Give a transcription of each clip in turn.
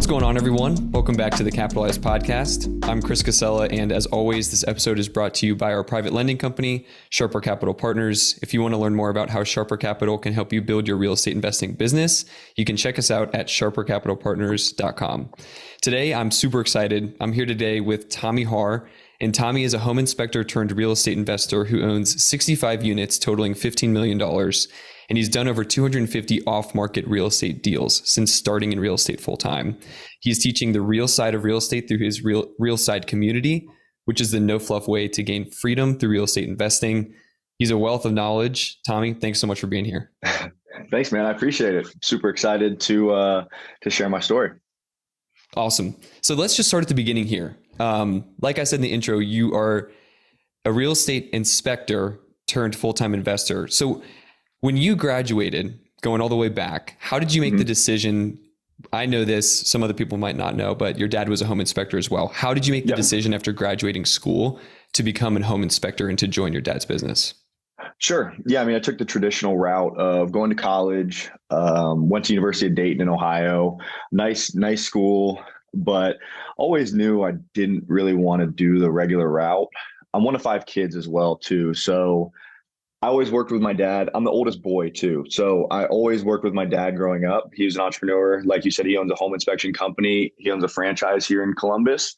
going on, everyone? Welcome back to the Capitalized Podcast. I'm Chris Casella, and as always, this episode is brought to you by our private lending company, Sharper Capital Partners. If you want to learn more about how Sharper Capital can help you build your real estate investing business, you can check us out at sharpercapitalpartners.com. Today, I'm super excited. I'm here today with Tommy Harr, and Tommy is a home inspector turned real estate investor who owns 65 units totaling $15 million. And he's done over 250 off-market real estate deals since starting in real estate full-time. He's teaching the real side of real estate through his real side community, which is the no-fluff way to gain freedom through real estate investing. He's a wealth of knowledge. Tommy, thanks so much for being here. Thanks, man. I appreciate it. Super excited to share my story. Awesome. So let's just start at the beginning here. Like I said in the intro, you are a real estate inspector turned full-time investor. So when you graduated, going all the way back, how did you make the decision? I know this, some other people might not know, but your dad was a home inspector as well. How did you make the decision after graduating school to become a home inspector and to join your dad's business? Sure. Yeah. I mean, I took the traditional route of going to college, went to University of Dayton in Ohio, nice school, but always knew I didn't really want to do the regular route. I'm one of 5 kids as well, too. So I always worked with my dad. I'm the oldest boy too. So I always worked with my dad growing up. He was an entrepreneur. Like you said, he owns a home inspection company. He owns a franchise here in Columbus.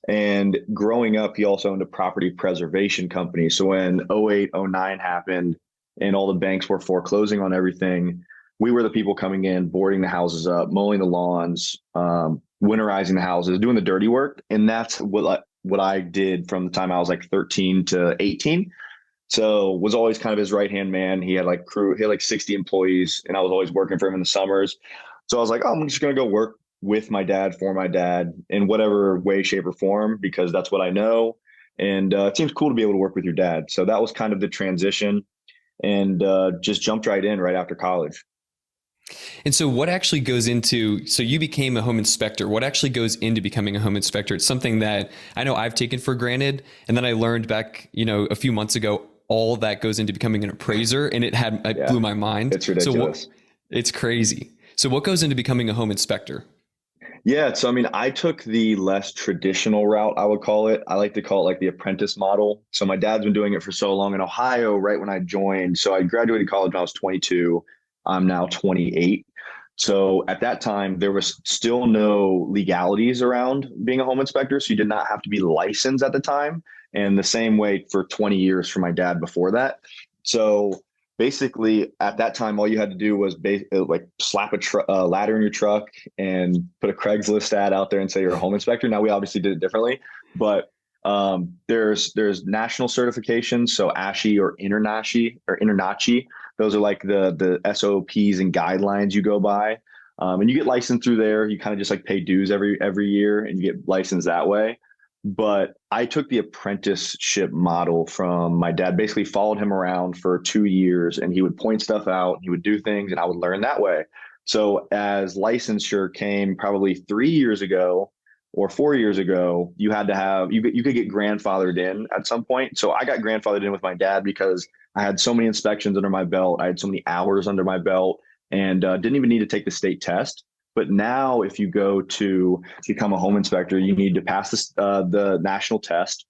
And growing up, he also owned a property preservation company. So when 08, 09 happened and all the banks were foreclosing on everything, we were the people coming in, boarding the houses up, mowing the lawns, winterizing the houses, doing the dirty work. And that's what I did from the time I was like 13 to 18. So was always kind of his right-hand man. He had like 60 employees, and I was always working for him in the summers. So I was like, oh, I'm just going to go work with my dad, for my dad, in whatever way, shape, or form, because that's what I know. And it seems cool to be able to work with your dad. So that was kind of the transition, and just jumped right in right after college. And so what actually goes into, so you became a home inspector, what actually goes into becoming a home inspector? It's something that I know I've taken for granted. And then I learned back, a few months ago, all that goes into becoming an appraiser, and it blew my mind. It's ridiculous. It's crazy. So what goes into becoming a home inspector? Yeah. So, I mean, I took the less traditional route, I would call it. I like to call it like the apprentice model. So my dad's been doing it for so long in Ohio, right when I joined. So I graduated college when I was 22. I'm now 28. So at that time, there was still no legalities around being a home inspector. So you did not have to be licensed at the time. And the same way for 20 years for my dad before that. So basically at that time, all you had to do was slap a ladder in your truck and put a Craigslist ad out there and say you're a home inspector. Now we obviously did it differently, but there's national certifications. So ASHI or INTERNACHI. Those are like the SOPs and guidelines you go by. And you get licensed through there. You kind of just like pay dues every year and you get licensed that way. But I took the apprenticeship model from my dad, basically followed him around for 2 years, and he would point stuff out, he would do things, and I would learn that way. So as licensure came probably 3 years ago or 4 years ago, you had to have, you could get grandfathered in at some point. So I got grandfathered in with my dad because I had so many inspections under my belt. I had so many hours under my belt, and didn't even need to take the state test. But now if you go to become a home inspector, you need to pass the national test.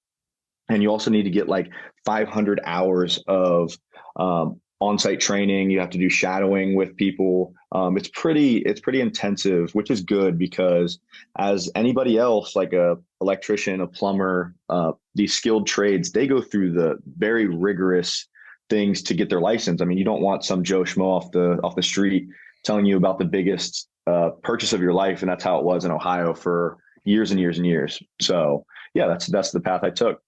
And you also need to get like 500 hours of on-site training. You have to do shadowing with people. It's pretty intensive, which is good because as anybody else, like a electrician, a plumber, these skilled trades, they go through the very rigorous things to get their license. I mean, you don't want some Joe Schmo off the street telling you about the biggest purchase of your life. And that's how it was in Ohio for years and years and years. So yeah, that's the path I took.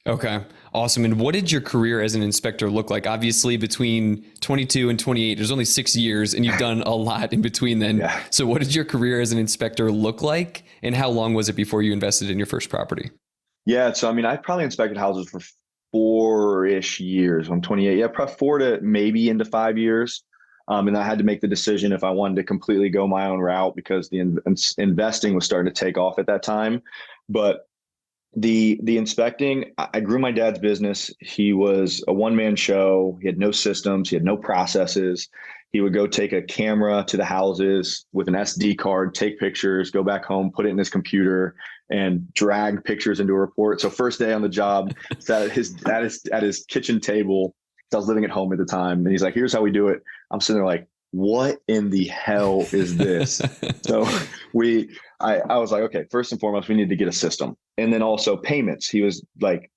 Okay, awesome. And what did your career as an inspector look like? Obviously between 22 and 28, there's only 6 years and you've done a lot in between then. Yeah. So what did your career as an inspector look like? And how long was it before you invested in your first property? Yeah. So, I mean, I probably inspected houses for 4-ish years. I'm 28. Yeah, probably 4 to maybe into 5 years. And I had to make the decision if I wanted to completely go my own route because the investing was starting to take off at that time. But the inspecting, I grew my dad's business. He was a one-man show. He had no systems. He had no processes. He would go take a camera to the houses with an SD card, take pictures, go back home, put it in his computer, and drag pictures into a report. So first day on the job, sat at his kitchen table. I was living at home at the time, and he's like, "Here's how we do it." I'm sitting there like, "What in the hell is this?" So I was like, "Okay, first and foremost, we need to get a system, and then also payments." He was like,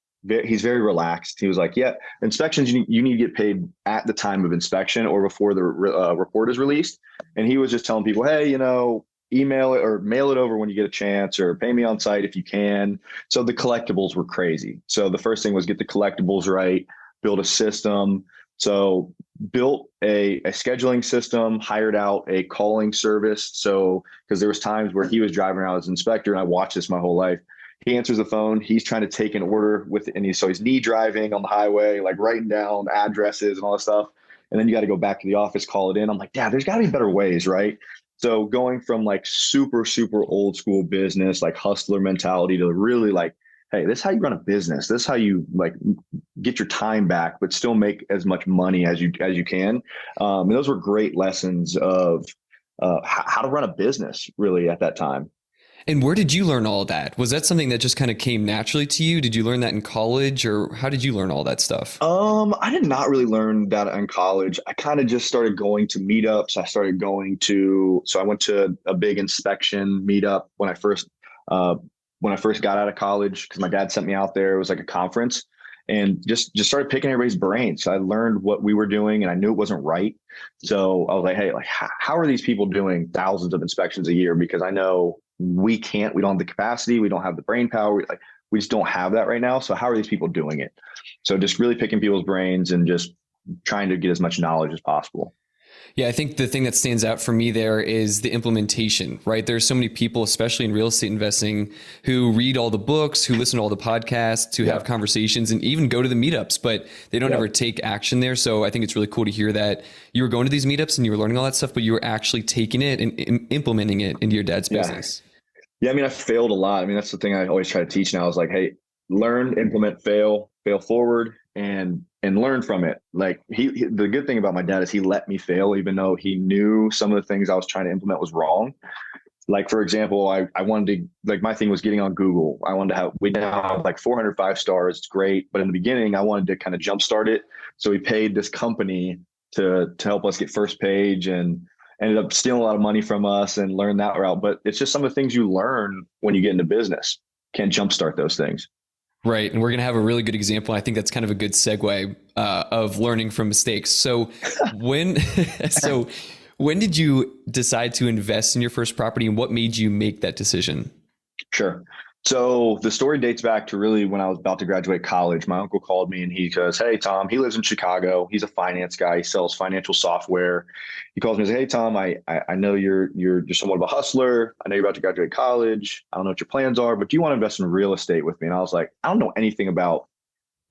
he's very relaxed. He was like, "Yeah, inspections, you need to get paid at the time of inspection or before the report is released." And he was just telling people, "Hey, email it or mail it over when you get a chance, or pay me on site if you can." So the collectibles were crazy. So the first thing was get the collectibles right, build a system. So built a scheduling system, hired out a calling service. So because there was times where he was driving around as inspector, and I watched this my whole life. He answers the phone. He's trying to take an order so he's knee driving on the highway, like writing down addresses and all that stuff. And then you got to go back to the office, call it in. I'm like, Dad, there's got to be better ways, right? So going from like super, super old school business, like hustler mentality, to really like, hey, this is how you run a business. This is how you like get your time back, but still make as much money as you can. And those were great lessons of how to run a business really at that time. And where did you learn all of that? Was that something that just kind of came naturally to you? Did you learn that in college, or how did you learn all that stuff? I did not really learn that in college. I kind of just started going to meetups. So I went to a big inspection meetup when I first got out of college, because my dad sent me out there. It was like a conference, and just started picking everybody's brains. So I learned what we were doing, and I knew it wasn't right. So I was like, hey, like how are these people doing thousands of inspections a year? Because I know we don't have the capacity, we don't have the brain power, we just don't have that right now. So how are these people doing it? So just really picking people's brains and just trying to get as much knowledge as possible. Yeah, I think the thing that stands out for me there is the implementation, right? There's so many people, especially in real estate investing, who read all the books, who listen to all the podcasts, who have conversations, and even go to the meetups, but they don't ever take action there. So I think it's really cool to hear that you were going to these meetups and you were learning all that stuff, but you were actually taking it and implementing it into your dad's business. Yeah, I mean, I failed a lot. I mean, that's the thing I always try to teach now is like, hey, learn, implement, fail forward, and learn from it. Like the good thing about my dad is he let me fail, even though he knew some of the things I was trying to implement was wrong. Like, for example, I wanted to, like, my thing was getting on Google. I wanted to we now have like 405 stars. It's great. But in the beginning, I wanted to kind of jumpstart it. So we paid this company to help us get first page, and ended up stealing a lot of money from us and learned that route. But it's just some of the things you learn when you get into business. Can't jumpstart those things. Right. And we're going to have a really good example. I think that's kind of a good segue of learning from mistakes. So when, so when did you decide to invest in your first property, and what made you make that decision? Sure. So the story dates back to really when I was about to graduate college. My uncle called me and he goes, "Hey, Tom," he lives in Chicago. He's a finance guy. He sells financial software. He calls me and says, "Hey, Tom, I know you're somewhat of a hustler. I know you're about to graduate college. I don't know what your plans are, but do you want to invest in real estate with me?" And I was like, I don't know anything about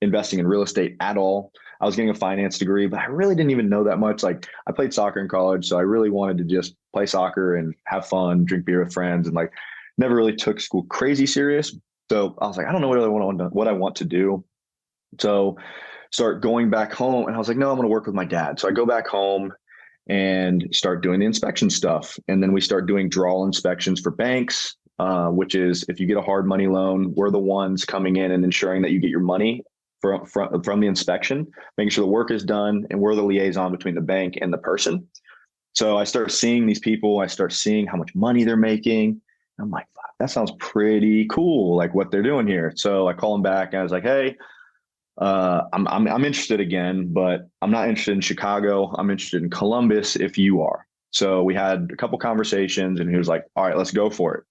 investing in real estate at all. I was getting a finance degree, but I really didn't even know that much. Like, I played soccer in college, so I really wanted to just play soccer and have fun, drink beer with friends, and like never really took school crazy serious. So I was like, I don't know what I want to do. So start going back home, and I was like, no, I'm going to work with my dad. So I go back home and start doing the inspection stuff. And then we start doing draw inspections for banks, which is if you get a hard money loan, we're the ones coming in and ensuring that you get your money from the inspection, making sure the work is done, and we're the liaison between the bank and the person. So I start seeing these people. I start seeing how much money they're making. I'm like, that sounds pretty cool, like what they're doing here. So I call them back and I was like, hey, I'm interested again, but I'm not interested in Chicago. I'm interested in Columbus if you are. So we had a couple conversations, and he was like, all right, let's go for it.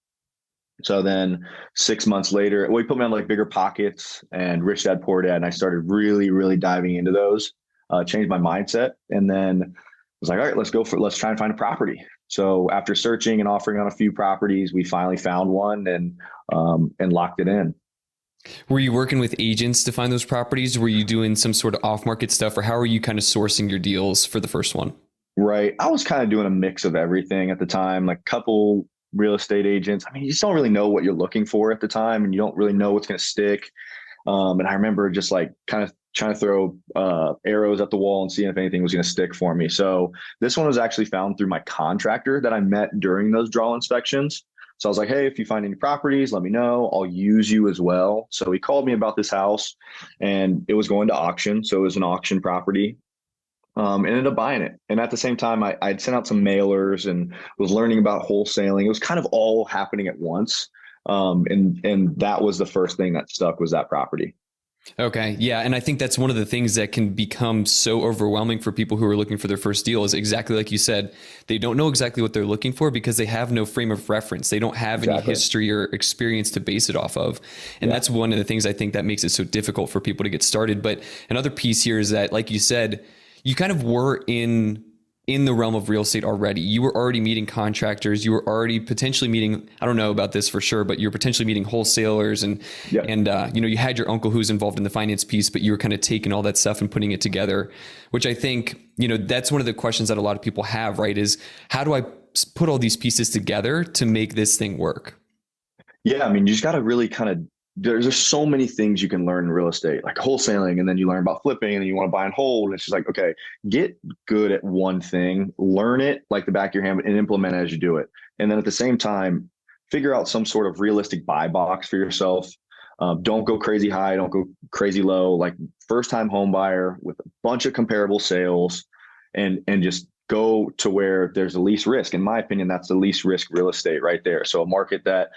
So then 6 months later, well, he put me on like Bigger Pockets and Rich Dad Poor Dad, and I started really, really diving into those, changed my mindset, and then was like, all right, let's try and find a property. So after searching and offering on a few properties, we finally found one and locked it in. Were you working with agents to find those properties? Were you doing some sort of off-market stuff, or how are you kind of sourcing your deals for the first one? Right. I was kind of doing a mix of everything at the time, like a couple real estate agents. I mean, you just don't really know what you're looking for at the time, and you don't really know what's going to stick. And I remember just like kind of trying to throw arrows at the wall and seeing if anything was going to stick for me. So this one was actually found through my contractor that I met during those draw inspections. So I was like, hey, if you find any properties, let me know. I'll use you as well. So he called me about this house and it was going to auction. So it was an auction property. Ended up buying it. And at the same time, I'd sent out some mailers and was learning about wholesaling. It was kind of all happening at once. And that was the first thing that stuck was that property. Okay. Yeah. And I think that's one of the things that can become so overwhelming for people who are looking for their first deal is exactly like you said, they don't know exactly what they're looking for because they have no frame of reference. They don't have any history or experience to base it off of. And that's one of the things I think that makes it so difficult for people to get started. But another piece here is that, like you said, you kind of were in the realm of real estate already. You were already meeting contractors. You were already potentially meeting, I don't know about this for sure, but you're potentially meeting wholesalers and you had your uncle who's involved in the finance piece, but you were kind of taking all that stuff and putting it together, which I think, that's one of the questions that a lot of people have, right? Is how do I put all these pieces together to make this thing work? Yeah. I mean, you just got to really kind of, there's just so many things you can learn in real estate, like wholesaling, and then you learn about flipping, and then you want to buy and hold. And it's just like, okay, get good at one thing, learn it like the back of your hand, and implement it as you do it. And then at the same time, figure out some sort of realistic buy box for yourself. Don't go crazy high, don't go crazy low. Like first time home buyer with a bunch of comparable sales, and just go to where there's the least risk. In my opinion, that's the least risk real estate right there. So a market that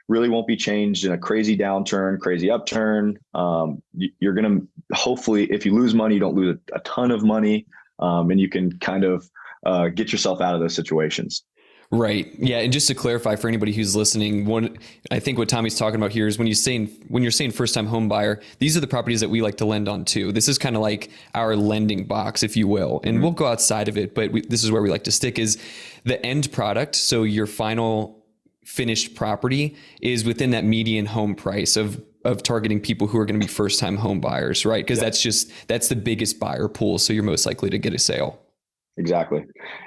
really won't be changed in a crazy downturn, crazy upturn. You're going to, hopefully, if you lose money, you don't lose a ton of money, and you can kind of get yourself out of those situations. Right. Yeah. And just to clarify for anybody who's listening, I think what Tommy's talking about here is when you're saying first time home buyer, these are the properties that we like to lend on too. This is kind of like our lending box, if you will, and we'll go outside of it, but this is where we like to stick is the end product. So your final finished property is within that median home price of targeting people who are going to be first time home buyers, right? Because that's the biggest buyer pool. So you're most likely to get a sale. Exactly.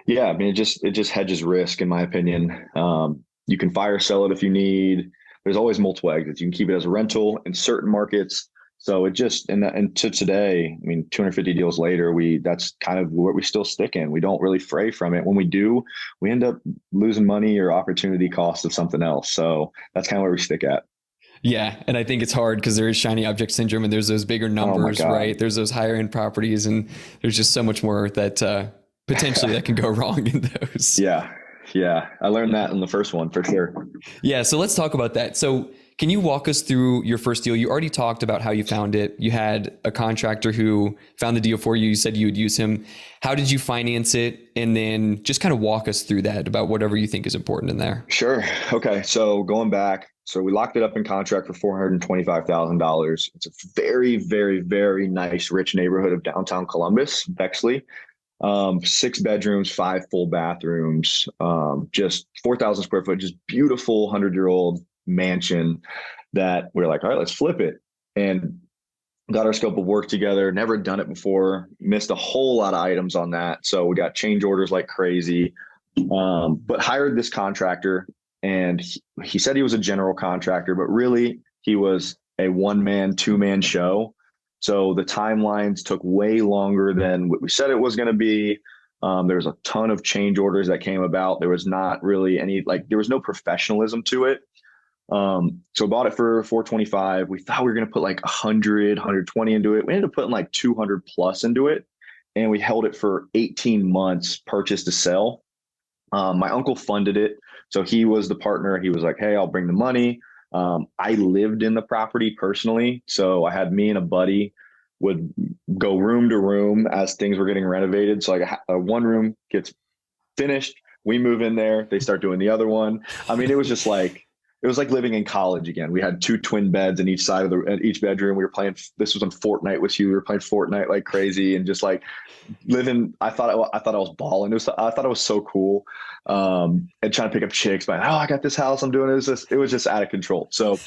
Yeah. I mean, it just hedges risk in my opinion. You can fire sell it if you need. There's always multiple exits. You can keep it as a rental in certain markets. So it just, and to today, I mean, 250 deals later, that's kind of what we still stick in. We don't really fray from it. When we do, we end up losing money or opportunity cost of something else. So that's kind of where we stick at. Yeah. And I think it's hard because there is shiny object syndrome and there's those bigger numbers, right? There's those higher end properties and there's just so much more that potentially that can go wrong in those. Yeah. Yeah. I learned that in the first one for sure. Yeah. So let's talk about that. So can you walk us through your first deal? You already talked about how you found it. You had a contractor who found the deal for you. You said you would use him. How did you finance it? And then just kind of walk us through that about whatever you think is important in there. Sure. Okay. So going back, so we locked it up in contract for $425,000. It's a very, very, very nice, rich neighborhood of downtown Columbus, Bexley. 6 bedrooms, 5 full bathrooms, just 4,000 square foot, just beautiful 100-year-old mansion that we're like, all right, let's flip it. And got our scope of work together, never done it before, missed a whole lot of items on that. So we got change orders like crazy, but hired this contractor, and he said he was a general contractor, but really he was a 1-man, 2-man show. So the timelines took way longer than what we said it was going to be. There was a ton of change orders that came about. There was not really there was no professionalism to it. So bought it for 425. We thought we were going to put like 100, 120 into it. We ended up putting like 200 plus into it. And we held it for 18 months, purchase to sell. My uncle funded it. So he was the partner. He was like, hey, I'll bring the money. I lived in the property personally. So I had me and a buddy would go room to room as things were getting renovated. So like one room gets finished. We move in there. They start doing the other one. I mean, it was like living in college again. We had 2 twin beds in each side of each bedroom. We were playing, this was on Fortnite with you. We were playing Fortnite like crazy and just like living. I thought I was balling. I thought it was so cool. And trying to pick up chicks, but I got this house I'm doing. It was just out of control. So,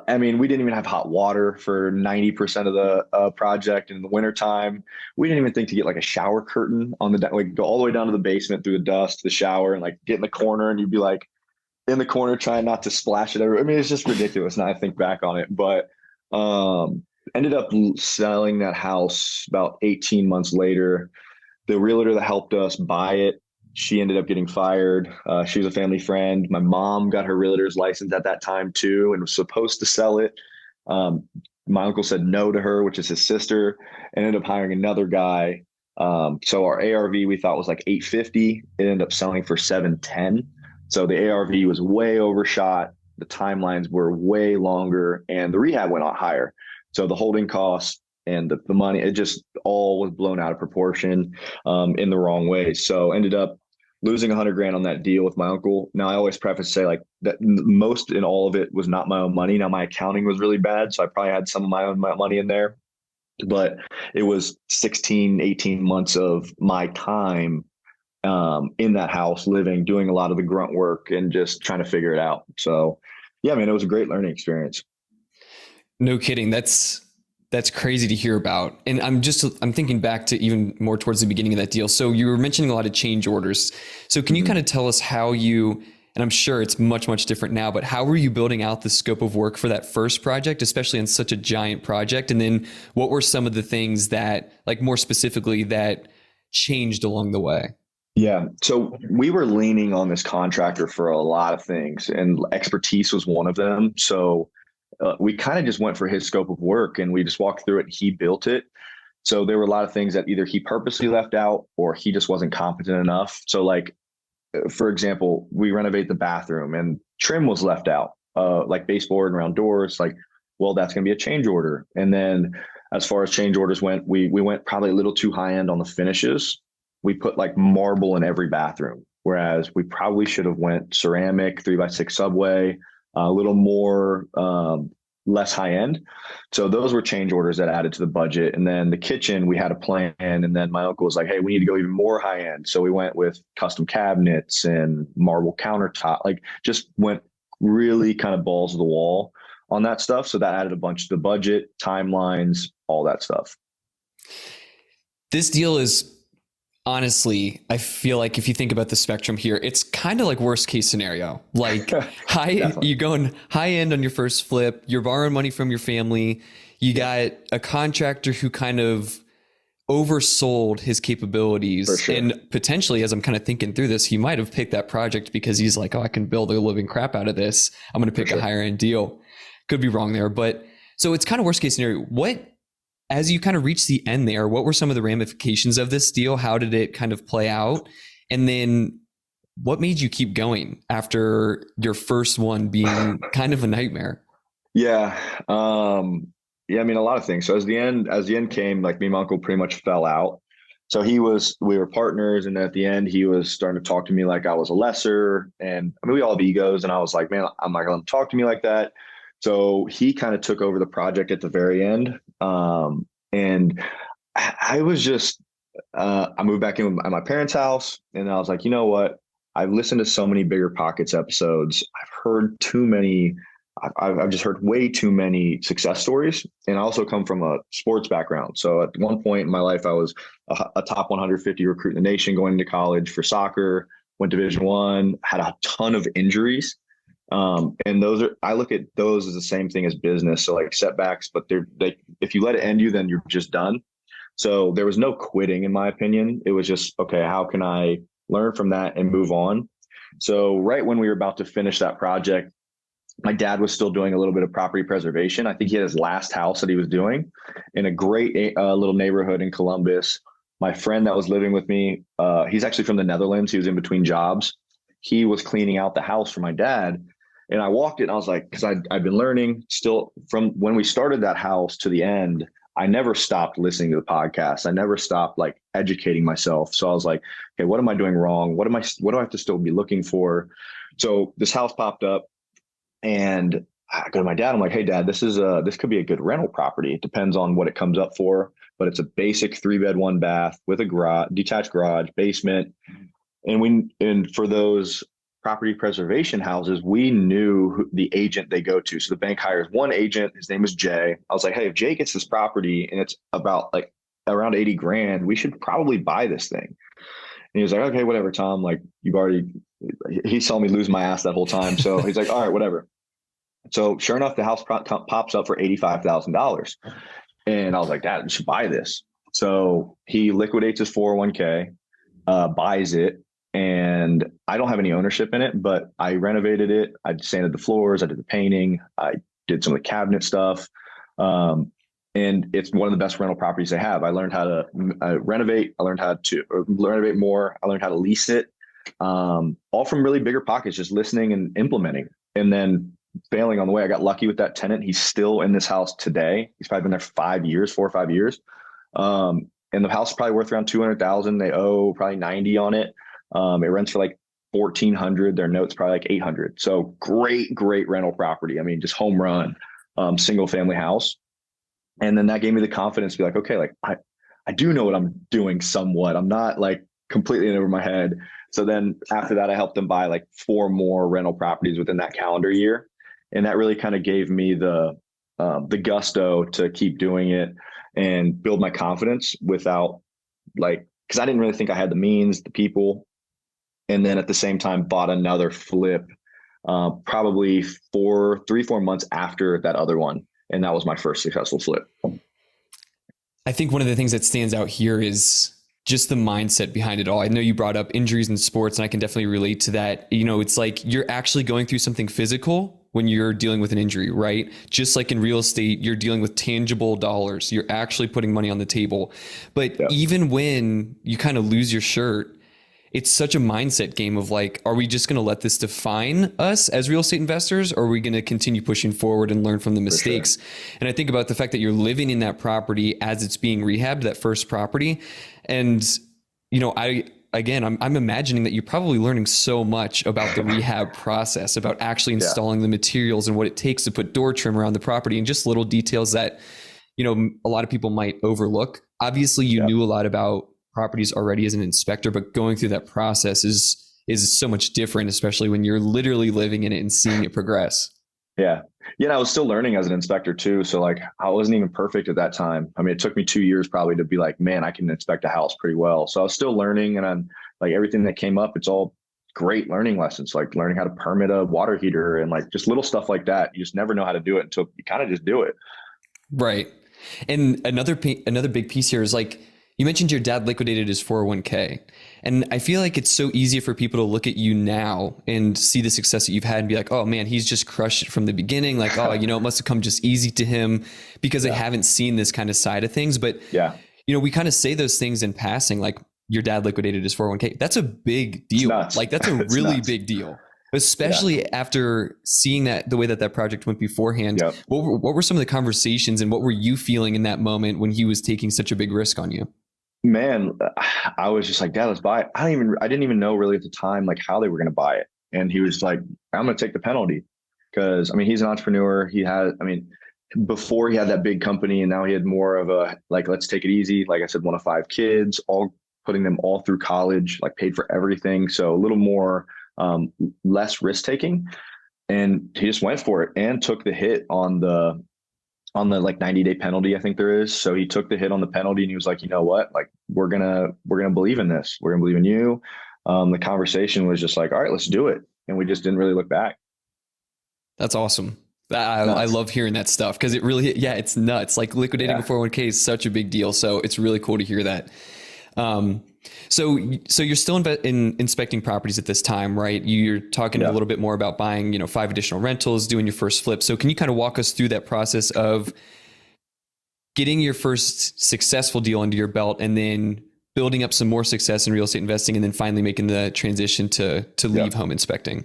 I mean, we didn't even have hot water for 90% of the project. In the wintertime, we didn't even think to get like a shower curtain on like go all the way down to the basement through the dust, to the shower, and like get in the corner, and you'd be like in the corner trying not to splash it everywhere. I mean, it's just ridiculous now I think back on it, but ended up selling that house about 18 months later. The realtor that helped us buy it, she ended up getting fired. She was a family friend. My mom got her realtor's license at that time too and was supposed to sell it. Um, my uncle said no to her, which is his sister, and ended up hiring another guy. So our ARV we thought was like 850. It ended up selling for 710. So the ARV was way overshot. The timelines were way longer, and the rehab went on higher. So the holding costs and the money, it just all was blown out of proportion in the wrong way. So ended up losing 100 grand on that deal with my uncle. Now I always preface say like that most in all of it was not my own money. Now my accounting was really bad, so I probably had some of my own money in there, but it was 16, 18 months of my time in that house, living, doing a lot of the grunt work and just trying to figure it out. So yeah, man, it was a great learning experience. No kidding. That's crazy to hear about. And I'm thinking back to even more towards the beginning of that deal. So you were mentioning a lot of change orders. So can you kind of tell us how you, and I'm sure it's much, much different now, but how were you building out the scope of work for that first project, especially on such a giant project? And then what were some of the things that, like more specifically, that changed along the way? Yeah. So we were leaning on this contractor for a lot of things, and expertise was one of them. So we kind of just went for his scope of work and we just walked through it. He built it. So there were a lot of things that either he purposely left out or he just wasn't competent enough. So like, for example, we renovate the bathroom and trim was left out, like baseboard and round doors. Like, well, that's going to be a change order. And then as far as change orders went, we went probably a little too high end on the finishes. We put like marble in every bathroom, whereas we probably should have went ceramic, 3x6 subway, a little more, less high end. So those were change orders that added to the budget. And then the kitchen, we had a plan. And then my uncle was like, hey, we need to go even more high end. So we went with custom cabinets and marble countertop, like just went really kind of balls to the wall on that stuff. So that added a bunch to the budget, timelines, all that stuff. This deal is, honestly, I feel like if you think about the spectrum here, it's kind of like worst case scenario. Like you're going high end on your first flip, you're borrowing money from your family, you got a contractor who kind of oversold his capabilities. Sure. And potentially, as I'm kind of thinking through this, he might have picked that project because he's like, oh, I can build a living crap out of this. I'm going to pick a higher end deal. Could be wrong there. But so it's kind of worst case scenario. As you kind of reach the end there, what were some of the ramifications of this deal? How did it kind of play out? And then what made you keep going after your first one being kind of a nightmare? Yeah. Yeah, I mean, a lot of things. So as the end came, like me and my uncle pretty much fell out. So we were partners. And at the end, he was starting to talk to me like I was a lesser. And I mean, we all have egos. And I was like, man, I'm not going to talk to me like that. So he kind of took over the project at the very end. And I was just, I moved back in at my parents' house and I was like, you know what? I've listened to so many Bigger Pockets episodes. I've heard too many. I've just heard way too many success stories. And I also come from a sports background. So at one point in my life, I was a top 150 recruit in the nation going into college for soccer, went Division I, had a ton of injuries. And I look at those as the same thing as business. So like setbacks, but if you let it end you, then you're just done. So there was no quitting in my opinion. It was just, okay, how can I learn from that and move on? So right when we were about to finish that project, my dad was still doing a little bit of property preservation. I think he had his last house that he was doing in a great little neighborhood in Columbus. My friend that was living with me, he's actually from the Netherlands. He was in between jobs. He was cleaning out the house for my dad. And I walked it and I was like, because I've been learning still from when we started that house to the end, I never stopped listening to the podcast. I never stopped like educating myself. So I was like, okay, what am I doing wrong? What do I have to still be looking for? So this house popped up and I go to my dad. I'm like, hey dad, this could be a good rental property. It depends on what it comes up for, but it's a basic 3-bed, 1-bath with a garage, detached garage, basement. And for those property preservation houses, we knew the agent they go to. So the bank hires one agent. His name is Jay. I was like, hey, if Jay gets this property and it's about like around 80 grand, we should probably buy this thing. And he was like, okay, whatever, Tom. Like he saw me lose my ass that whole time. So he's like, all right, whatever. So sure enough, the house pops up for $85,000. And I was like, Dad, you should buy this. So he liquidates his 401k, buys it. And I don't have any ownership in it, but I renovated it. I sanded the floors. I did the painting. I did some of the cabinet stuff. Um, and it's one of the best rental properties they have. I learned how to renovate. I learned how to renovate more. I learned how to lease it, all from really bigger pockets, just listening and implementing. And then failing on the way. I got lucky with that tenant. He's still in this house today. He's probably been there 5 years, 4 or 5 years. And the house is probably worth around 200,000. They owe probably 90 on it. It rents for like 1,400. Their note's probably like 800. So great rental property. I mean, just home run, single family house. And then that gave me the confidence to be like, okay, like I do know what I'm doing somewhat. I'm not like completely in over my head. So then after that, I helped them buy like 4 more rental properties within that calendar year. And that really kind of gave me the gusto to keep doing it and build my confidence without like, because I didn't really think I had the means, the people. And then at the same time, bought another flip, probably 4 months after that other one. And that was my first successful flip. I think one of the things that stands out here is just the mindset behind it all. I know you brought up injuries in sports, and I can definitely relate to that. You know, it's like you're actually going through something physical when you're dealing with an injury, right? Just like in real estate, you're dealing with tangible dollars. You're actually putting money on the table. But even when you kind of lose your shirt, it's such a mindset game of like, are we just going to let this define us as real estate investors, or are we going to continue pushing forward and learn from the mistakes? And I think about the fact that you're living in that property as it's being rehabbed, that first property. And, you know, I'm imagining that you're probably learning so much about the rehab process, about actually installing the materials and what it takes to put door trim around the property, and just little details that, you know, a lot of people might overlook. Obviously, you knew a lot about properties already as an inspector, but going through that process is so much different, especially when you're literally living in it and seeing it progress. Yeah. I was still learning as an inspector too. So like I wasn't even perfect at that time. I mean, it took me 2 years probably to be like, man, I can inspect a house pretty well. So I was still learning, and I'm like, everything that came up, it's all great learning lessons, like learning how to permit a water heater and like just little stuff like that. You just never know how to do it until you kind of just do it. Right. And another big piece here is like, you mentioned your dad liquidated his 401k. And I feel like it's so easy for people to look at you now and see the success that you've had and be like, oh man, he's just crushed it from the beginning. Like, oh, you know, it must have come just easy to him because they haven't seen this kind of side of things. But, you know, we kind of say those things in passing, like your dad liquidated his 401k. That's a big deal. Like that's a really big deal, especially after seeing that the way that project went beforehand. What were some of the conversations and what were you feeling in that moment when he was taking such a big risk on you? Man, I was just like, Dad, let's buy it. I didn't even know really at the time, like how they were going to buy it. And he was like, I'm going to take the penalty because, I mean, he's an entrepreneur. Before he had that big company, and now he had more of a, like, let's take it easy. Like I said, 1 of 5 kids, putting them all through college, like paid for everything. So a little more, less risk taking. And he just went for it and took the hit on the like 90-day penalty, I think there is. So he took the hit on the penalty and he was like, you know what, like we're gonna believe in this. We're gonna believe in you. The conversation was just like, all right, let's do it. And we just didn't really look back. That's awesome. I love hearing that stuff because it really, it's nuts. Like liquidating a 401k is such a big deal. So it's really cool to hear that. So you're still in inspecting properties at this time, right? You're talking a little bit more about buying, you know, 5 additional rentals, doing your first flip. So can you kind of walk us through that process of getting your first successful deal under your belt and then building up some more success in real estate investing and then finally making the transition to leave home inspecting?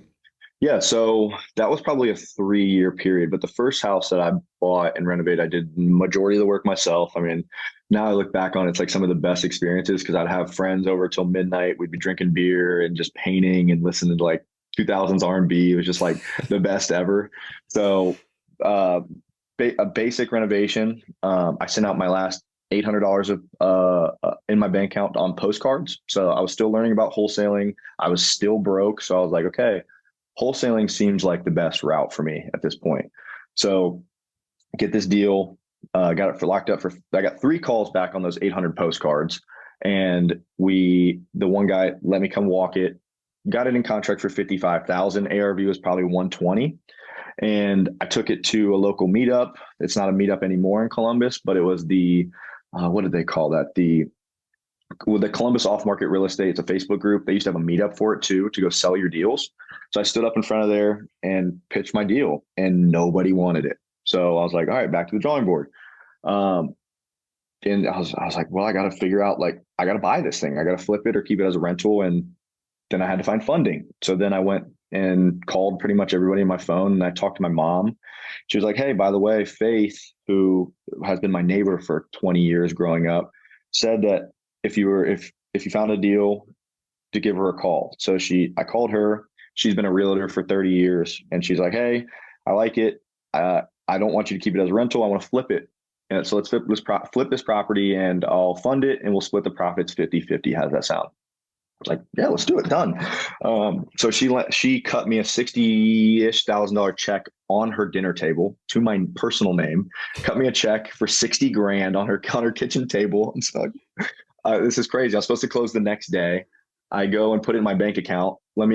Yeah. So that was probably a 3-year period, but the first house that I bought and renovated, I did majority of the work myself. I mean, now I look back on it, it's like some of the best experiences because I'd have friends over till midnight. We'd be drinking beer and just painting and listening to like 2000s R&B. It was just like the best ever. So a basic renovation. I sent out my last $800 of in my bank account on postcards. So I was still learning about wholesaling. I was still broke. So I was like, okay, wholesaling seems like the best route for me at this point. So get this deal, got it locked up I got 3 calls back on those 800 postcards. And the one guy let me come walk it, got it in contract for 55,000. ARV was probably 120. And I took it to a local meetup. It's not a meetup anymore in Columbus, but it was what did they call that? The Columbus Off Market Real Estate. It's a Facebook group. They used to have a meetup for it too, to go sell your deals. So I stood up in front of there and pitched my deal, and nobody wanted it. So I was like, all right, back to the drawing board. Um, and I was like, well, I got to figure out, like, I got to buy this thing. I got to flip it or keep it as a rental. And then I had to find funding. So then I went and called pretty much everybody on my phone, and I talked to my mom. She was like, hey, by the way, Faith, who has been my neighbor for 20 years growing up, said that if you found a deal, to give her a call. So I called her. She's been a realtor for 30 years, and she's like, hey, I like it. I don't want you to keep it as a rental. I want to flip it. And so let's flip this property, and I'll fund it, and we'll split the profits 50-50. How does that sound? I was like, yeah, let's do it. Done. So she cut me a $60,000 check on her dinner table to my personal name, cut me a check for 60 grand on her kitchen table. And so this is crazy. I was supposed to close the next day. I go and put it in my bank account. I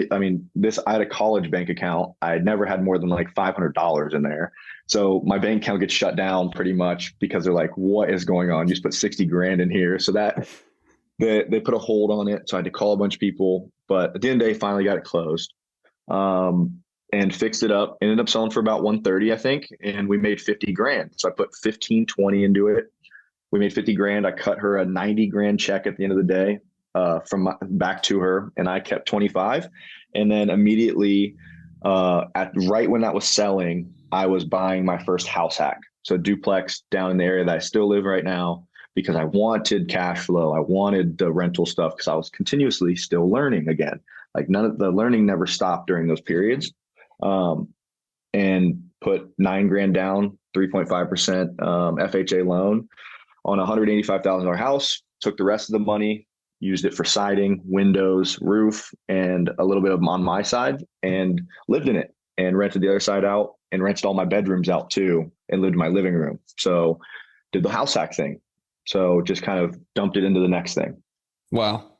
had a college bank account. I had never had more than like $500 in there. So my bank account gets shut down pretty much because they're like, what is going on? You just put 60 grand in here. So that they put a hold on it. So I had to call a bunch of people, but at the end of the day, finally got it closed, and fixed it up. Ended up selling for about 130, I think. And we made 50 grand. So I put 15, 20 into it. We made 50 grand. I cut her a 90 grand check at the end of the day, back to her, and I kept 25. And then immediately, right when that was selling, I was buying my first house hack. So duplex down in the area that I still live right now, because I wanted cash flow. I wanted the rental stuff because I was continuously still learning again. Like, none of the learning never stopped during those periods. And put 9 grand down, 3.5% FHA loan on a $185,000 house, took the rest of the money, used it for siding, windows, roof, and a little bit of on my side, and lived in it, and rented the other side out, and rented all my bedrooms out too, and lived in my living room. So did the house hack thing. So just kind of dumped it into the next thing. Wow.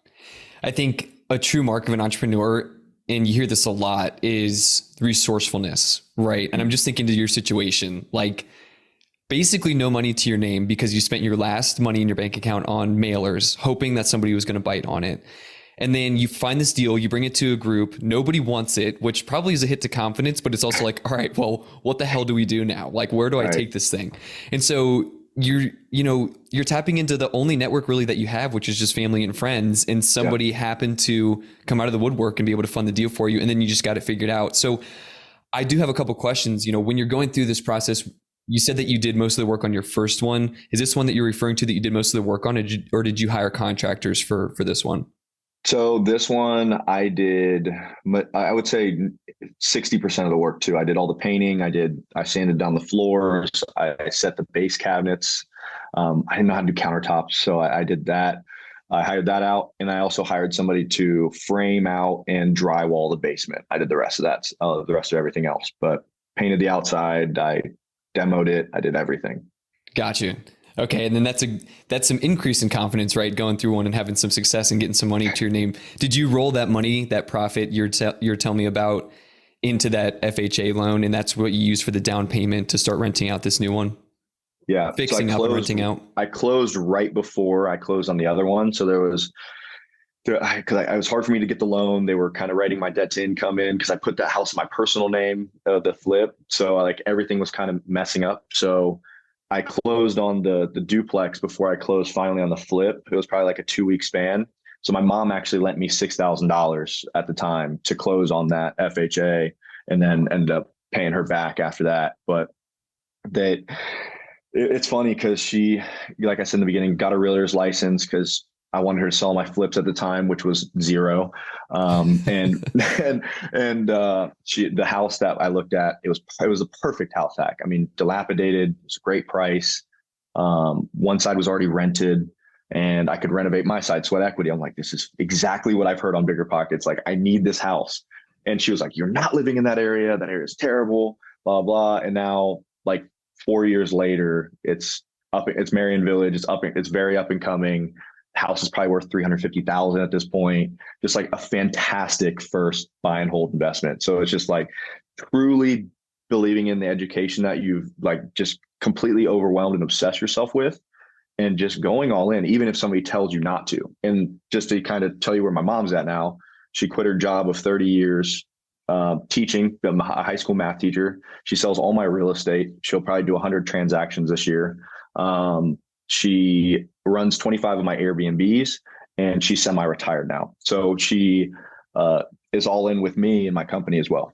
I think a true mark of an entrepreneur, and you hear this a lot, is resourcefulness, right? And I'm just thinking to your situation, like, basically no money to your name because you spent your last money in your bank account on mailers, hoping that somebody was going to bite on it. And then you find this deal, you bring it to a group, nobody wants it, which probably is a hit to confidence, but it's also like, all right, well, what the hell do we do now? Like, where do I take this thing? And so you're tapping into the only network really that you have, which is just family and friends. And somebody happened to come out of the woodwork and be able to fund the deal for you. And then you just got it figured out. So I do have a couple questions. When you're going through this process, you said that you did most of the work on your first one. Is this one that you're referring to that you did most of the work on, or did you hire contractors for this one? So this one I did, I would say 60% of the work too. I did all the painting. I sanded down the floors. I set the base cabinets. I didn't know how to do countertops. So I did that. I hired that out. And I also hired somebody to frame out and drywall the basement. I did the rest of that, the rest of everything else, but painted the outside. I demoed it. I did everything. Gotcha. Okay. And then that's some increase in confidence, right? Going through one and having some success and getting some money to your name. Did you roll that money, that profit you're telling me about, into that FHA loan? And that's what you use for the down payment to start renting out this new one? Yeah. Fixing up and renting out. I closed right before I closed on the other one. So because it was hard for me to get the loan. They were kind of writing my debt to income in because I put that house in my personal name, the flip. So everything was kind of messing up. So I closed on the duplex before I closed finally on the flip. It was probably like a 2-week span. So my mom actually lent me $6,000 at the time to close on that FHA, and then ended up paying her back after that. But it's funny because she, like I said in the beginning, got a realtor's license because I wanted her to sell my flips at the time, which was zero. And the house that I looked at, it was a perfect house hack. I mean, dilapidated, it was a great price. One side was already rented, and I could renovate my side, sweat equity. I'm like, this is exactly what I've heard on Bigger Pockets. Like, I need this house. And she was like, you're not living in that area. That area is terrible, blah, blah. And now, like 4 years later, it's Marion Village. It's very up and coming. House is probably worth $350,000 at this point. Just like a fantastic first buy and hold investment. So it's just like truly believing in the education that you've like just completely overwhelmed and obsessed yourself with, and just going all in, even if somebody tells you not to. And just to kind of tell you where my mom's at now, she quit her job of 30 years teaching. I'm a high school math teacher. She sells all my real estate. She'll probably do 100 transactions this year. She runs 25 of my Airbnbs, and she's semi-retired now. So she is all in with me and my company as well.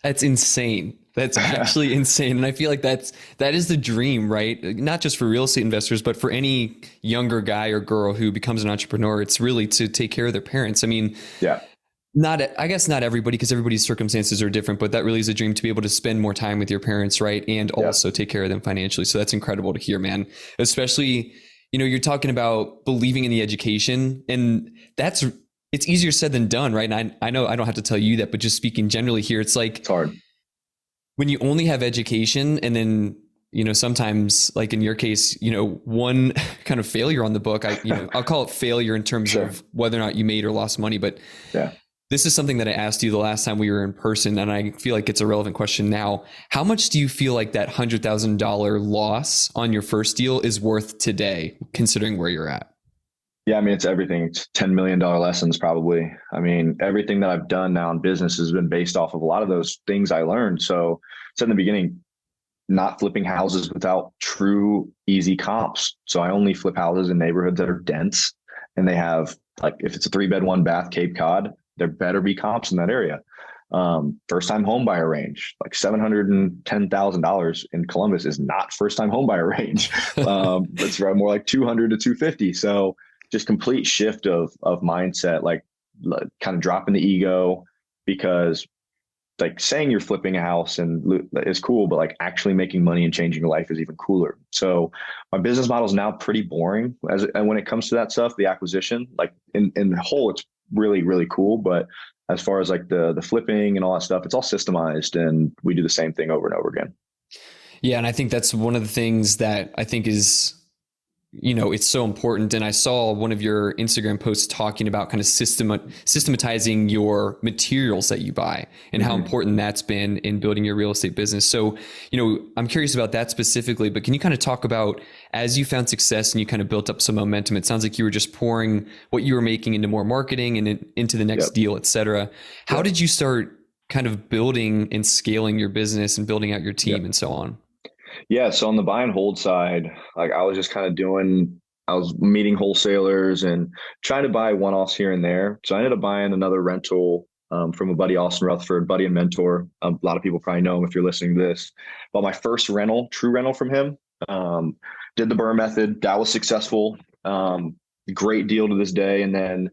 That's insane. That's actually insane. And I feel like that is the dream, right? Not just for real estate investors, but for any younger guy or girl who becomes an entrepreneur. It's really to take care of their parents. I mean, Yeah. I guess not everybody, because everybody's circumstances are different, but that really is a dream, to be able to spend more time with your parents, right? And also take care of them financially. So that's incredible to hear, man. Especially, you're talking about believing in the education, and it's easier said than done, right? And I know I don't have to tell you that, but just speaking generally here, it's like, It's hard. When you only have education, and then, sometimes, like in your case, one kind of failure on the book, I'll call it failure in terms of whether or not you made or lost money. But this is something that I asked you the last time we were in person, and I feel like it's a relevant question now. How much do you feel like that $100,000 loss on your first deal is worth today, considering where you're at? Yeah, I mean, it's everything. It's $10 million lessons, probably. I mean, everything that I've done now in business has been based off of a lot of those things I learned. So, in the beginning, not flipping houses without true easy comps. So I only flip houses in neighborhoods that are dense, and they have, like, if it's a 3-bed, 1-bath Cape Cod, there better be comps in that area. First time home buyer range, like $710,000 in Columbus is not first time home buyer range. It's more like 200 to 250. So just complete shift of mindset, like kind of dropping the ego, because like saying you're flipping a house and is cool, but like actually making money and changing your life is even cooler. So my business model is now pretty boring and when it comes to that stuff, the acquisition, like in the whole, it's really, really cool. But as far as like the flipping and all that stuff, it's all systemized, and we do the same thing over and over again. Yeah. And I think that's one of the things that I think is, it's so important. And I saw one of your Instagram posts talking about kind of systematizing your materials that you buy, and how important that's been in building your real estate business. So, I'm curious about that specifically, but can you kind of talk about, as you found success and you kind of built up some momentum, it sounds like you were just pouring what you were making into more marketing and into the next deal, et cetera. How did you start kind of building and scaling your business and building out your team and so on? Yeah. So on the buy and hold side, like I was just kind of I was meeting wholesalers and trying to buy one-offs here and there. So I ended up buying another rental from a buddy, Austin Rutherford, buddy and mentor. A lot of people probably know him if you're listening to this. But my first true rental from him, did the Burr method. That was successful. Great deal to this day. And then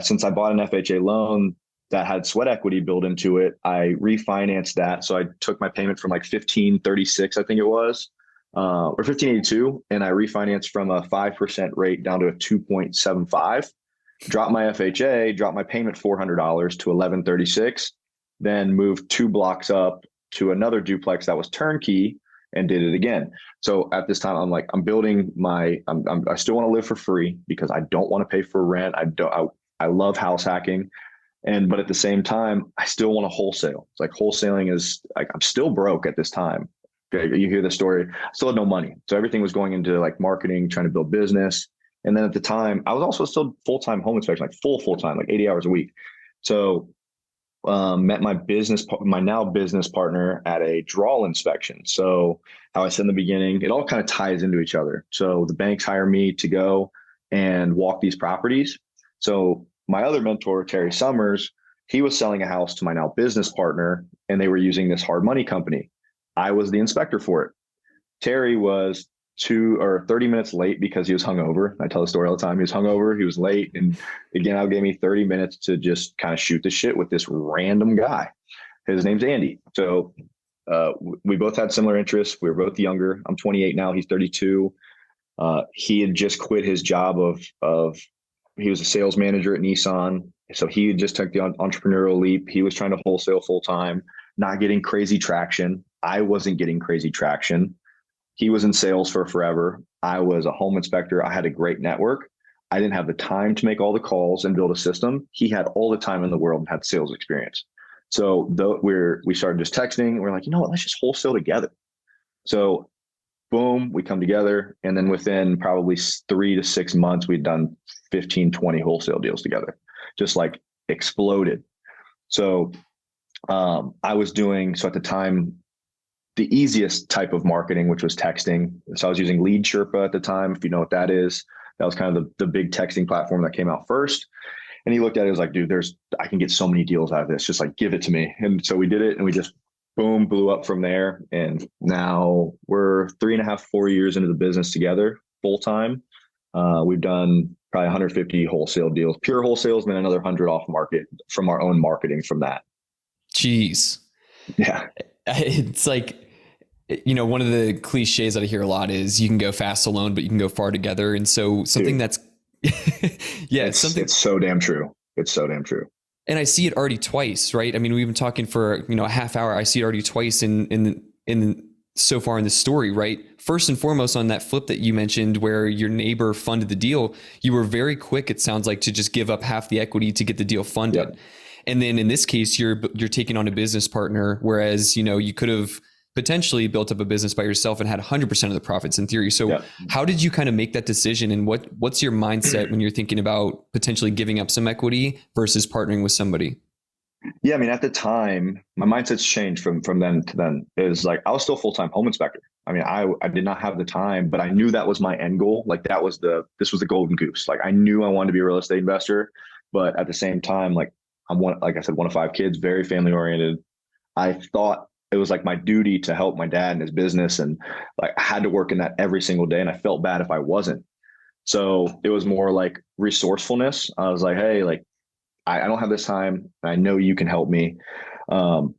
since I bought an FHA loan that had sweat equity built into it, I refinanced that. So I took my payment from like 1536, I think it was, or 1582, and I refinanced from a 5% rate down to a 2.75. Dropped my FHA, dropped my payment $400 to 1136, then moved 2 blocks up to another duplex that was turnkey and did it again. So at this time, I'm like, I'm building I still want to live for free because I don't want to pay for rent. I love house hacking. But at the same time, I still want to wholesale. It's like wholesaling is like, I'm still broke at this time. You hear the story, I still had no money. So everything was going into like marketing, trying to build business. And then at the time, I was also still full-time home inspection, like full-time, like 80 hours a week. So met my now business partner at a drawl inspection. So how I said in the beginning, it all kind of ties into each other. So the banks hire me to go and walk these properties. So my other mentor, Terry Summers, he was selling a house to my now business partner, and they were using this hard money company. I was the inspector for it. Terry was 30 minutes late because he was hungover. I tell the story all the time. He was hungover. He was late. And again, gave me 30 minutes to just kind of shoot the shit with this random guy. His name's Andy. So we both had similar interests. We were both younger. I'm 28 now. He's 32. He had just quit his job he was a sales manager at Nissan. So he just took the entrepreneurial leap. He was trying to wholesale full time, not getting crazy traction. I wasn't getting crazy traction. He was in sales for forever. I was a home inspector. I had a great network. I didn't have the time to make all the calls and build a system. He had all the time in the world and had sales experience. So we started just texting. We're like, you know what, let's just wholesale together. So boom, we come together. And then within probably 3 to 6 months, we'd done 15, 20 wholesale deals together, just like exploded. So I was doing, so at the time, the easiest type of marketing, which was texting. So I was using Lead Sherpa at the time, if you know what that is. That was kind of the big texting platform that came out first. And he looked at it, was like, dude, I can get so many deals out of this. Just like, give it to me. And so we did it, and we just boom, blew up from there. And now we're 3.5, 4 years into the business together, full time. We've done probably 150 wholesale deals, pure wholesales, and then another 100 off market from our own marketing from that. Jeez. Yeah. It's like, one of the cliches that I hear a lot is you can go fast alone, but you can go far together. And so something that's, it's so damn true. It's so damn true. And I see it already twice, right? I mean, we've been talking for, a half hour. I see it already twice in so far in the story, right? First and foremost, on that flip that you mentioned where your neighbor funded the deal, you were very quick, it sounds like, to just give up half the equity to get the deal funded. Yep. And then in this case, you're taking on a business partner, whereas, you could have potentially built up a business by yourself and had 100% of the profits in theory. So how did you kind of make that decision, and what's your mindset when you're thinking about potentially giving up some equity versus partnering with somebody? Yeah, I mean, at the time, my mindset's changed from then to then. Is like, I was still full-time home inspector. I mean, I did not have the time, but I knew that was my end goal. Like, this was the golden goose. Like, I knew I wanted to be a real estate investor, but at the same time, like, like I said, one of 5 kids, very family oriented. I thought it was like my duty to help my dad in his business, and like I had to work in that every single day, and I felt bad if I wasn't. So it was more like resourcefulness. I was like, hey, like, I don't have this time. I know you can help me. And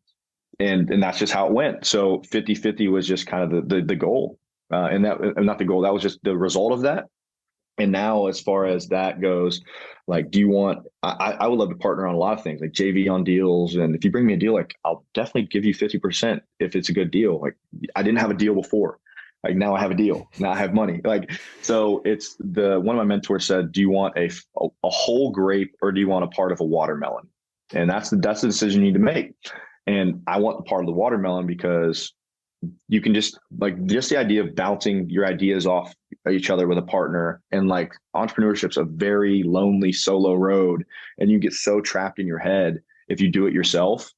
that's just how it went. So 50-50 was just kind of the goal. And not the goal, that was just the result of that. And now, as far as that goes, like, I would love to partner on a lot of things, like JV on deals. And if you bring me a deal, like, I'll definitely give you 50% if it's a good deal. Like, I didn't have a deal before. Like, now I have a deal. Now I have money. Like, so one of my mentors said, do you want a whole grape, or do you want a part of a watermelon? And that's the decision you need to make. And I want the part of the watermelon, because you can just the idea of bouncing your ideas off each other with a partner, and like, entrepreneurship's a very lonely solo road, and you get so trapped in your head if you do it yourself,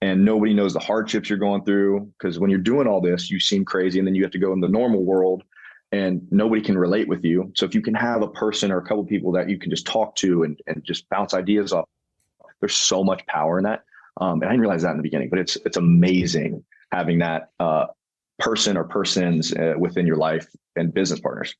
and nobody knows the hardships you're going through, because when you're doing all this, you seem crazy, and then you have to go in the normal world and nobody can relate with you. So if you can have a person or a couple of people that you can just talk to and just bounce ideas off, there's so much power in that. And I didn't realize that in the beginning, but it's amazing having that person or persons within your life and business partners.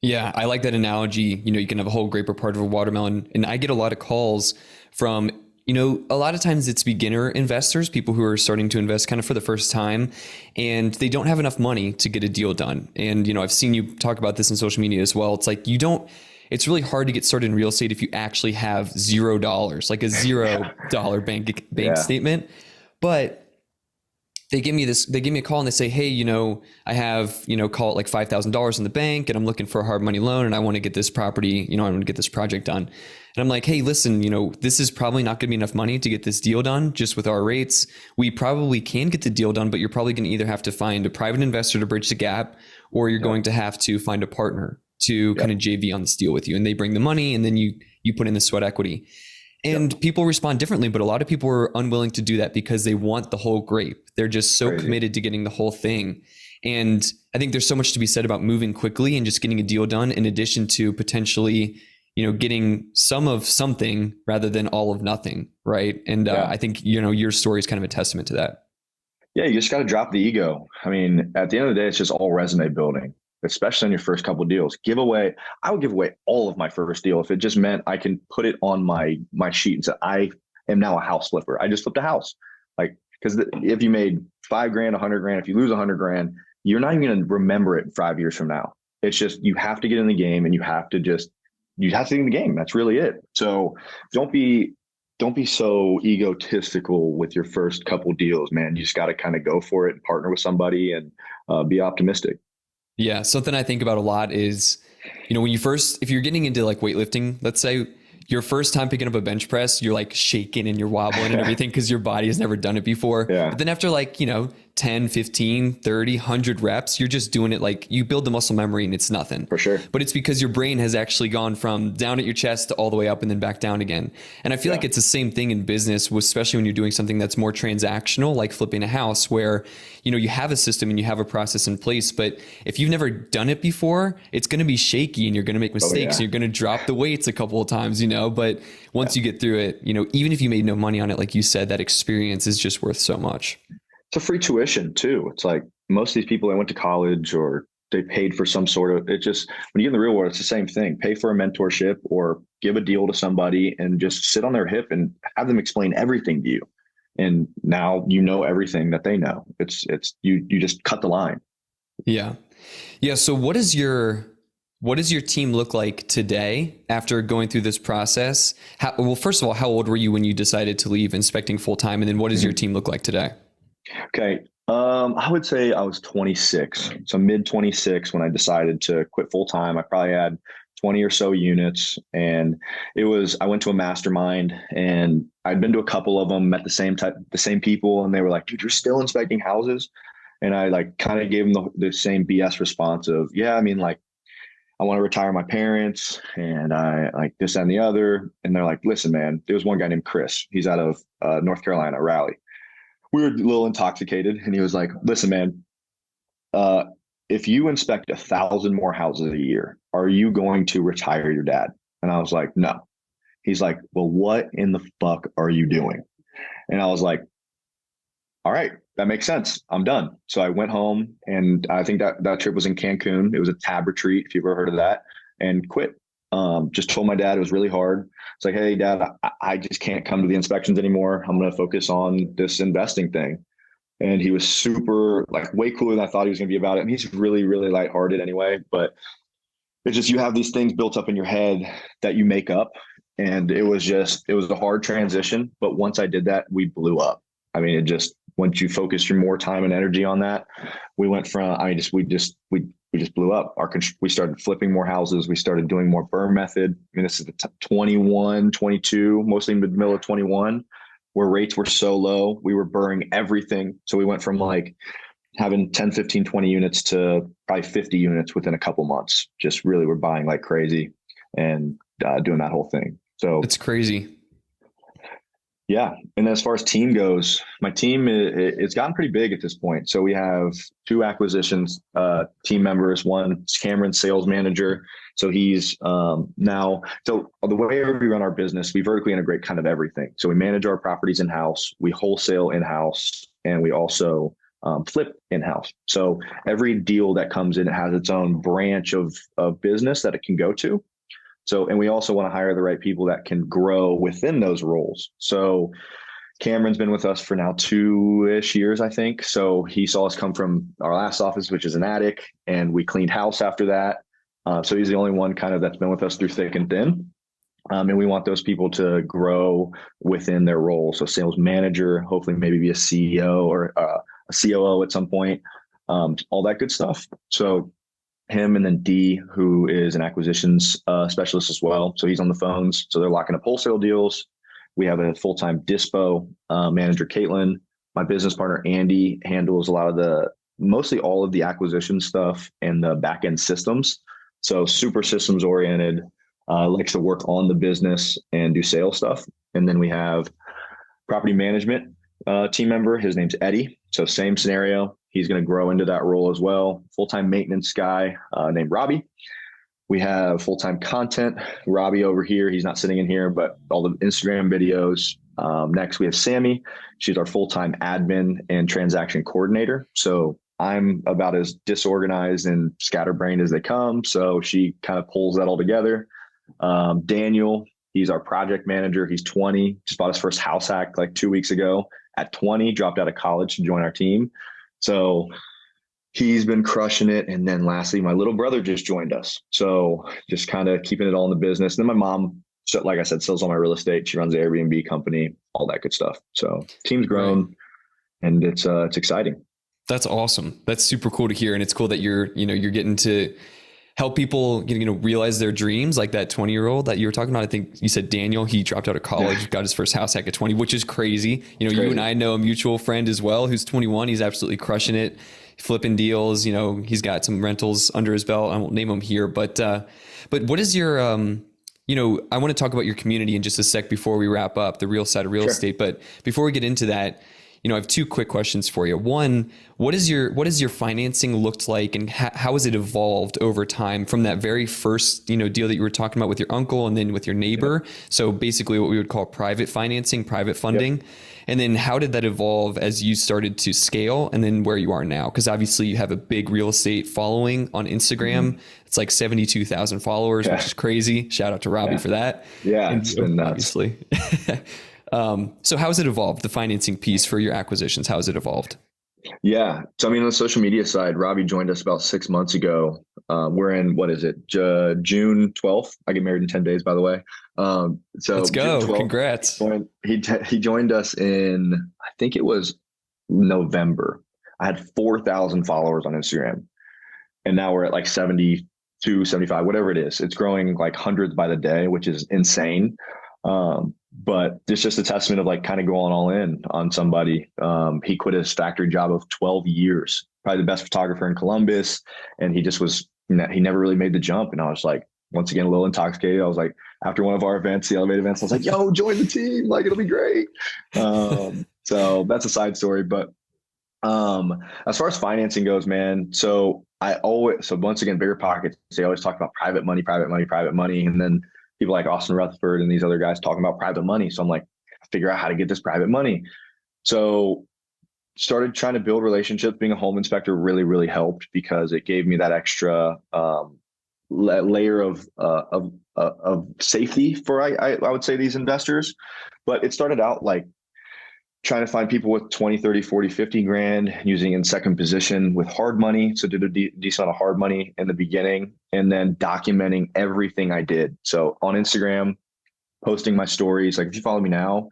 Yeah, I like that analogy. You can have a whole grape or part of a watermelon. And I get a lot of calls from, a lot of times it's beginner investors, people who are starting to invest kind of for the first time, and they don't have enough money to get a deal done. And, I've seen you talk about this in social media as well. It's like, it's really hard to get started in real estate if you actually have $0, like a $0 bank statement. But they give me a call and they say, hey, I have, call it like $5,000 in the bank, and I'm looking for a hard money loan, and I want to get this property, I want to get this project done. And I'm like, hey, listen, this is probably not going to be enough money to get this deal done just with our rates. We probably can get the deal done, but you're probably going to either have to find a private investor to bridge the gap, or you're going to have to find a partner to kind of JV on this deal with you. And they bring the money, and then you put in the sweat equity. And people respond differently, but a lot of people are unwilling to do that because they want the whole grape. They're just so committed to getting the whole thing. And I think there's so much to be said about moving quickly and just getting a deal done, in addition to potentially, getting some of something rather than all of nothing. Right. And I think, your story is kind of a testament to that. Yeah. You just got to drop the ego. I mean, at the end of the day, it's just all resume building, especially on your first couple of deals. I would give away all of my first deal if it just meant I can put it on my sheet and say, I am now a house flipper. I just flipped a house. Like, because if you made $5,000, $100,000, if you lose $100,000, you're not even going to remember it 5 years from now. It's just, you have to get in the game, and you have to get in the game. That's really it. So don't be so egotistical with your first couple deals, man. You just got to kind of go for it and partner with somebody and be optimistic. Yeah. Something I think about a lot is, if you're getting into like weightlifting, let's say, your first time picking up a bench press, you're like shaking and you're wobbling and everything because your body has never done it before. Yeah, But then after like, 10, 15, 30, 100 reps, you're just doing it like you build the muscle memory and it's nothing. for sure. But it's because your brain has actually gone from down at your chest to all the way up and then back down again. And I feel like it's the same thing in business, especially when you're doing something that's more transactional, like flipping a house where, you have a system and you have a process in place. But if you've never done it before, it's going to be shaky and you're going to make mistakes and you're going to drop the weights a couple of times, but once you get through it, even if you made no money on it, like you said, that experience is just worth so much. It's a free tuition too. It's like most of these people that went to college or they paid for some sort of, it just, when you get in the real world, it's the same thing. Pay for a mentorship or give a deal to somebody and just sit on their hip and have them explain everything to you. And now you know everything that they know. It's you just cut the line. Yeah. Yeah. So what does your team look like today after going through this process? Well, first of all, how old were you when you decided to leave inspecting full time? And then what does your team look like today? Okay. I would say I was 26. So mid 26 when I decided to quit full time. I probably had 20 or so units, and I went to a mastermind, and I'd been to a couple of them, met the same people, and they were like, dude, you're still inspecting houses. And I like kind of gave them the same BS response of, yeah, I mean, like, I want to retire my parents and I like this and the other. And they're like, listen, man, there was one guy named Chris. He's out of North Carolina, Raleigh. We were a little intoxicated, and he was like, listen, man, if you inspect 1,000 more houses a year, are you going to retire your dad? And I was like, no. He's like, well, what in the fuck are you doing? And I was like, all right, that makes sense. I'm done. So I went home, and I think that trip was in Cancun. It was a tab retreat, if you've ever heard of that, and quit. Just told my dad it was really hard. It's like, hey, Dad, I just can't come to the inspections anymore. I'm going to focus on this investing thing. And he was super, like, way cooler than I thought he was going to be about it. And he's really, really lighthearted anyway. But it's just, you have these things built up in your head that you make up. And it was a hard transition. But once I did that, we blew up. I mean, once you focus your more time and energy on that, we went from, we just blew up. We started flipping more houses. We started doing more burn method. I mean, this is the 21, 22, mostly in the middle of 21, where rates were so low. We were burning everything. So we went from like having 10, 15, 20 units to probably 50 units within a couple months. Just really, we're buying like crazy and doing that whole thing. So it's crazy. Yeah. And as far as team goes, my team, it's gotten pretty big at this point. So we have 2 acquisitions team members. One's Cameron's sales manager. So he's now, so the way we run our business, we vertically integrate kind of everything. So we manage our properties in-house, we wholesale in-house, and we also flip in-house. So every deal that comes in, it has its own branch of business that it can go to. So, and we also want to hire the right people that can grow within those roles. So Cameron's been with us for now 2-ish years, I think. So he saw us come from our last office, which is an attic, and we cleaned house after that. So he's the only one kind of that's been with us through thick and thin. And we want those people to grow within their role. So sales manager, hopefully maybe be a CEO or a COO at some point, all that good stuff. So him, and then D, who is an acquisitions specialist as well. So he's on the phones. So they're locking up wholesale deals. We have a full-time dispo manager, Caitlin. My business partner, Andy, handles mostly all of the acquisition stuff and the back-end systems. So super systems oriented, likes to work on the business and do sales stuff. And then we have property management team member. His name's Eddie. So same scenario. He's going to grow into that role as well. Full-time maintenance guy named Robbie. We have full-time content, Robbie over here. He's not sitting in here, but all the Instagram videos. Next, we have Sammy. She's our full-time admin and transaction coordinator. So I'm about as disorganized and scatterbrained as they come. So she kind of pulls that all together. Daniel, he's our project manager. He's 20, just bought his first house hack like 2 weeks ago. At 20, dropped out of college to join our team. So he's been crushing it. And then lastly, my little brother just joined us. So just kind of keeping it all in the business. And then my mom, so like I said, sells all my real estate. She runs the Airbnb company, all that good stuff. So team's grown and it's exciting. That's awesome. That's super cool to hear. And it's cool that you're getting to help people, realize their dreams, like that 20-year-old that you were talking about. I think you said Daniel, he dropped out of college, got his first house hack at 20, which is crazy. It's You crazy. and I know a mutual friend as well who's 21. He's absolutely crushing it, flipping deals. He's got some rentals under his belt. I won't name them here, but what is your, I want to talk about your community in just a sec before we wrap up the real side of real Sure. estate. But before we get into that, I have two quick questions for you. One, what is your financing looked like, and how has it evolved over time from that very first, deal that you were talking about with your uncle and then with your neighbor? Yep. So basically what we would call private financing, private Yep. funding. And then how did that evolve as you started to scale, and then where you are now? Because obviously you have a big real estate following on Instagram. It's like 72,000 followers, Yeah. which is crazy. Shout out to Robbie Yeah. for that. Yeah. And It's been nuts. obviously. So how has it evolved, the financing piece for your acquisitions? How has it evolved? Yeah. So, I mean, on the social media side, Robbie joined us about 6 months ago. We're in, what is it? June 12th. I get married in 10 days, by the way. So Let's June go. 12th, Congrats. he joined us in, I think it was November. I had 4,000 followers on Instagram, and now we're at like 72, 75, whatever it is. It's growing like hundreds by the day, which is insane. But it's just a testament of like kind of going all in on somebody. He quit his factory job of 12 years, probably the best photographer in Columbus. And he just was, he never really made the jump. And I was like, once again, a little intoxicated. I was like, after one of our events, the Elevate events, I was like, yo, join the team. Like, it'll be great. So that's a side story. But as far as financing goes, man, so once again, bigger pockets, they always talk about private money, private money, private money. And then people like Austin Rutherford and these other guys talking about private money. So I'm like, figure out how to get this private money. So started trying to build relationships. Being a home inspector really, really helped, because it gave me that extra layer of safety for I would say these investors. But it started out like trying to find people with 20, 30, 40, 50 grand, using in second position with hard money. So did a decent amount of hard money in the beginning, and then documenting everything I did. So on Instagram, posting my stories. Like if you follow me now,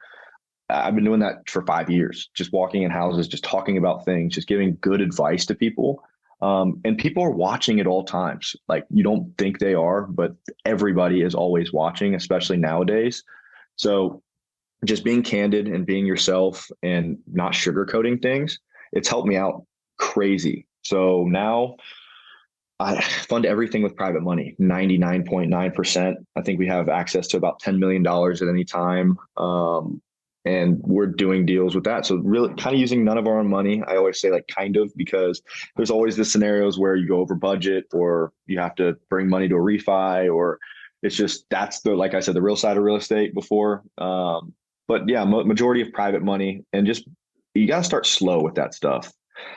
I've been doing that for 5 years, just walking in houses, just talking about things, just giving good advice to people. And people are watching at all times. Like you don't think they are, but everybody is always watching, especially nowadays. So just being candid and being yourself and not sugarcoating things, it's helped me out crazy. So now I fund everything with private money, 99.9%. I think we have access to about $10 million at any time. And we're doing deals with that. So really kind of using none of our own money. I always say like kind of, because there's always the scenarios where you go over budget, or you have to bring money to a refi, or it's just, that's the, like I said, the real side of real estate before. But yeah, majority of private money, and just, you got to start slow with that stuff.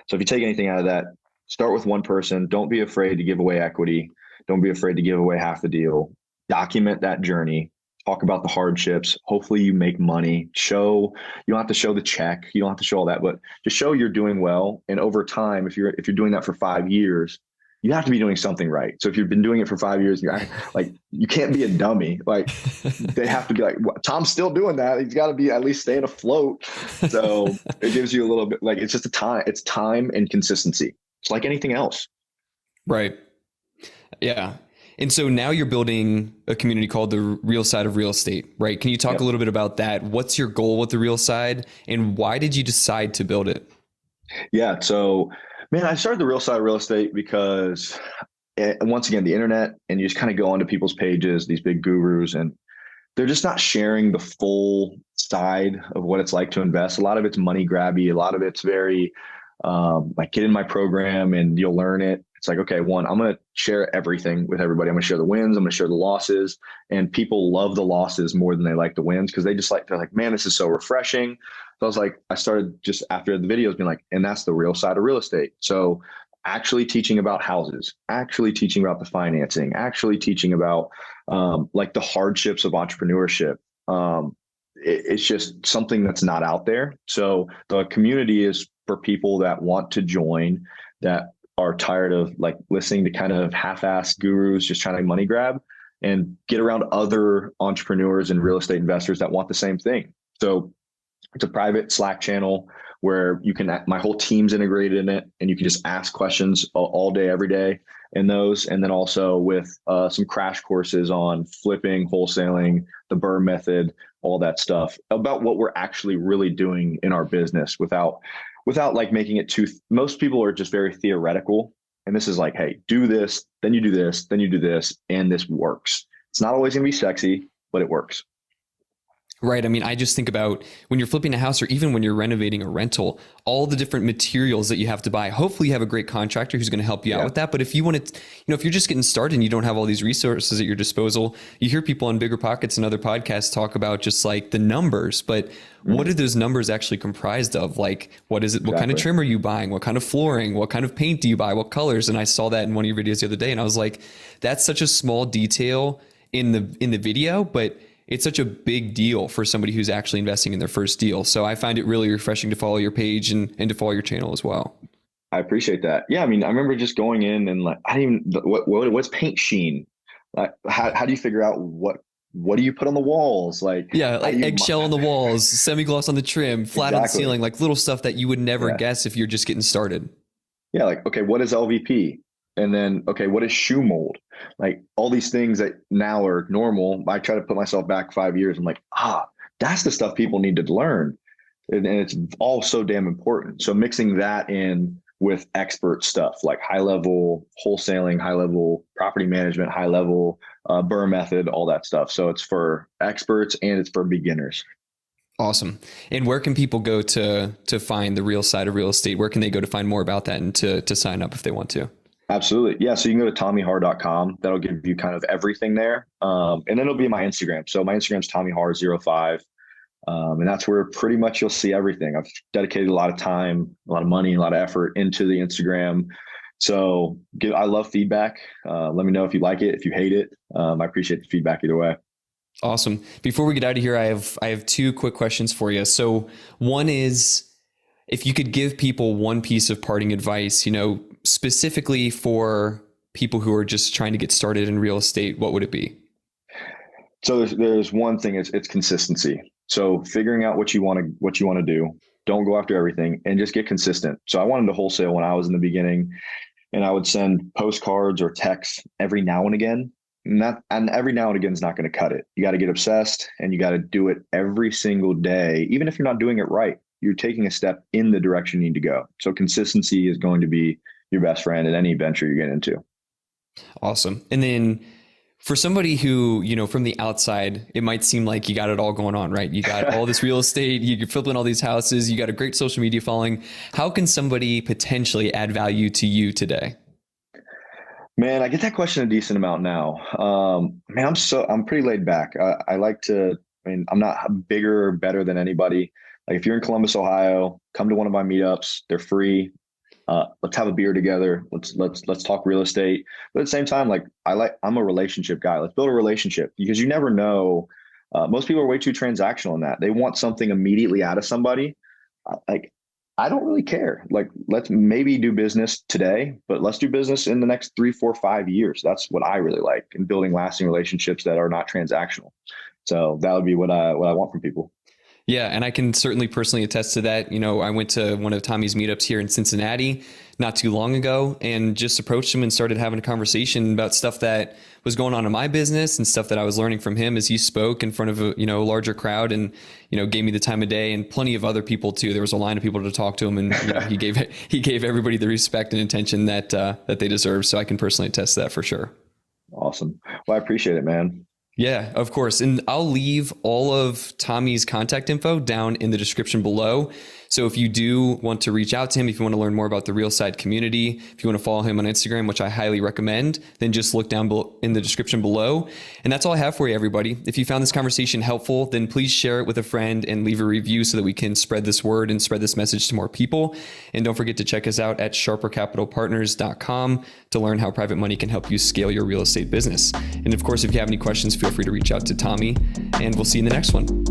So if you take anything out of that, start with one person. Don't be afraid to give away equity. Don't be afraid to give away half the deal. Document that journey. Talk about the hardships. Hopefully you make money. You don't have to show the check. You don't have to show all that, but just show you're doing well. And over time, if you're doing that for 5 years, you have to be doing something right. So if you've been doing it for 5 years, you're like, you can't be a dummy. Like they have to be like, well, Tom's still doing that. He's got to be at least staying afloat. So it gives you a little bit, like, it's just it's time and consistency. It's like anything else. Right. Yeah. And so now you're building a community called the Real Side of Real Estate, right? Can you talk Yep. a little bit about that? What's your goal with the Real Side, and why did you decide to build it? Yeah. So, man, I started the Real Side of Real Estate because once again, the internet, and you just kind of go onto people's pages, these big gurus, and they're just not sharing the full side of what it's like to invest. A lot of it's money grabby. A lot of it's very like, get in my program and you'll learn it. It's like, okay, one, I'm going to share everything with everybody. I'm going to share the wins. I'm going to share the losses. And people love the losses more than they like the wins, because they're like, man, this is so refreshing. So I was like, I started just after the videos being like, and that's the real side of real estate. So actually teaching about houses, actually teaching about the financing, actually teaching about like the hardships of entrepreneurship. It's just something that's not out there. So the community is for people that want to join, that are tired of like listening to kind of half-assed gurus just trying to money grab, and get around other entrepreneurs and real estate investors that want the same thing. So It's a private Slack channel where you can, my whole team's integrated in it, and you can just ask questions all day, every day in those. And then also with some crash courses on flipping, wholesaling, the Burr method, all that stuff about what we're actually really doing in our business without like making it too, most people are just very theoretical. And this is like, hey, do this, then you do this, then you do this, and this works. It's not always going to be sexy, but it works. Right. I mean, I just think about when you're flipping a house or even when you're renovating a rental, all the different materials that you have to buy. Hopefully you have a great contractor who's going to help you out with that. But if you want to, if you're just getting started and you don't have all these resources at your disposal, you hear people on Bigger Pockets and other podcasts talk about just like the numbers, but what are those numbers actually comprised of? Like, what is it? What kind of trim are you buying? What kind of flooring? What kind of paint do you buy? What colors? And I saw that in one of your videos the other day, and I was like, that's such a small detail in the video, but it's such a big deal for somebody who's actually investing in their first deal. So I find it really refreshing to follow your page and to follow your channel as well. I appreciate that. Yeah. I mean, I remember just going in and like, I didn't even, what's paint sheen? Like, how do you figure out what do you put on the walls? Like, yeah, like eggshell on the walls, semi-gloss on the trim, flat on the ceiling, like little stuff that you would never guess if you're just getting started. Yeah. Like, okay, what is LVP? And then, okay, what is shoe mold? Like all these things that now are normal. I try to put myself back 5 years. I'm like, that's the stuff people need to learn. And it's all so damn important. So mixing that in with expert stuff like high level wholesaling, high level property management, high level Burr method, all that stuff. So it's for experts and it's for beginners. Awesome. And where can people go to find the real side of real estate? Where can they go to find more about that and to sign up if they want to? Absolutely. Yeah. So you can go to TommyHarr.com. That'll give you kind of everything there. And then it'll be my Instagram. So my Instagram's TommyHarr05. And that's where pretty much you'll see everything. I've dedicated a lot of time, a lot of money, a lot of effort into the Instagram. So I love feedback. Let me know if you like it, if you hate it. I appreciate the feedback either way. Awesome. Before we get out of here, I have two quick questions for you. So one is, if you could give people one piece of parting advice, specifically for people who are just trying to get started in real estate, what would it be? So there's one thing, it's consistency. So figuring out what you want to do, don't go after everything and just get consistent. So I wanted to wholesale when I was in the beginning, and I would send postcards or texts every now and again. And every now and again is not going to cut it. You got to get obsessed and you got to do it every single day. Even if you're not doing it right, you're taking a step in the direction you need to go. So consistency is going to be your best friend in any venture you get into. Awesome. And then for somebody who, from the outside, it might seem like you got it all going on, right? You got all this real estate, you're flipping all these houses, you got a great social media following. How can somebody potentially add value to you today? Man, I get that question a decent amount now. I'm pretty laid back. I'm not bigger or better than anybody. Like if you're in Columbus, Ohio, come to one of my meetups. They're free. Let's have a beer together. Let's talk real estate. But at the same time, I'm a relationship guy. Let's build a relationship, because you never know. Most people are way too transactional in that. They want something immediately out of somebody. I don't really care. Like, let's maybe do business today, but let's do business in the next 3, 4, 5 years. That's what I really like, in building lasting relationships that are not transactional. So that would be what I want from people. Yeah. And I can certainly personally attest to that. I went to one of Tommy's meetups here in Cincinnati not too long ago and just approached him and started having a conversation about stuff that was going on in my business and stuff that I was learning from him as he spoke in front of a larger crowd, and, gave me the time of day, and plenty of other people too. There was a line of people to talk to him, and he gave everybody the respect and attention that they deserve. So I can personally attest to that for sure. Awesome. Well, I appreciate it, man. Yeah, of course. And I'll leave all of Tommy's contact info down in the description below. So if you do want to reach out to him, if you want to learn more about the Real Side community, if you want to follow him on Instagram, which I highly recommend, then just look down in the description below. And that's all I have for you, everybody. If you found this conversation helpful, then please share it with a friend and leave a review so that we can spread this word and spread this message to more people. And don't forget to check us out at sharpercapitalpartners.com to learn how private money can help you scale your real estate business. And of course, if you have any questions, feel free to reach out to Tommy, and we'll see you in the next one.